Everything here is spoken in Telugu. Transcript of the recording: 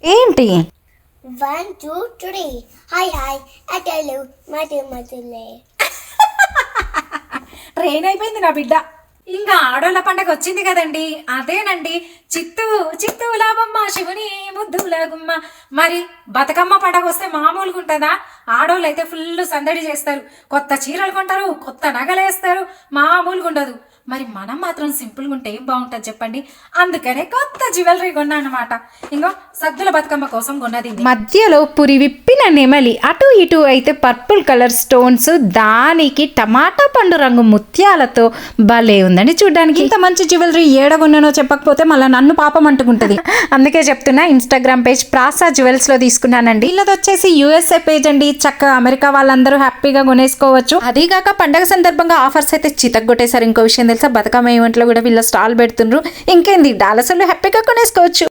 ఏంటి? 1 2 3 హాయ్ హాయ్ అటలు మధులే. ట్రైన్ అయిపోయింది నా బిడ్డ. ఇంకా ఆడోళ్ళ పండగ వచ్చింది కదండి, అదేనండి చిత్తూ చిత్తూ లాభమ్మ శివుని ముద్దులాగుమ్మ. మరి బతుకమ్మ పండగ వస్తే మామూలుగా ఉంటుందా? ఆడోళ్ళు అయితే ఫుల్ సందడి చేస్తారు, కొత్త చీరలు కొంటారు, కొత్త నగలు వేస్తారు, మామూలుగా ఉండదు. మరి మనం మాత్రం సింపుల్గా ఉంటే ఏం బాగుంటుంది చెప్పండి. అందుకనే కొత్త జ్యువెలరీ కొన్నా అనమాట. ఇంకో సద్దుల బతుకమ్మ కోసం కొన్నది. మధ్యలో పురి విప్పిన నెమలి, అటు ఇటు అయితే పర్పుల్ కలర్ స్టోన్స్, దానికి టమాటా పండు రంగు ముత్యాలతో భలే ఉందండి చూడ్డానికి. ఇంత మంచి జ్యువెలరీ ఏడగొన్నానో చెప్పకపోతే మళ్ళీ నన్ను పాపం అంటుకుంటుంది. అందుకే చెప్తున్నా, ఇన్స్టాగ్రామ్ పేజ్ ప్రాసా జ్యువెల్స్ లో తీసుకున్నానండి. వీళ్ళది వచ్చేసి యూఎస్ఏ పేజ్ అండి. చక్కగా అమెరికా వాళ్ళందరూ హ్యాపీగా కొనేసుకోవచ్చు. అదీగాక పండగ సందర్భంగా ఆఫర్స్ అయితే చితగ్గొట్టేశారు. ఇంకో విషయం తెలుసా, బతుకమ్మ ఈవెంట్లో కూడా వీళ్ళ స్టాల్ పెడుతుండ్రు. ఇంకేంది, డాలర్స్లో హ్యాపీగా కొనేసుకోవచ్చు.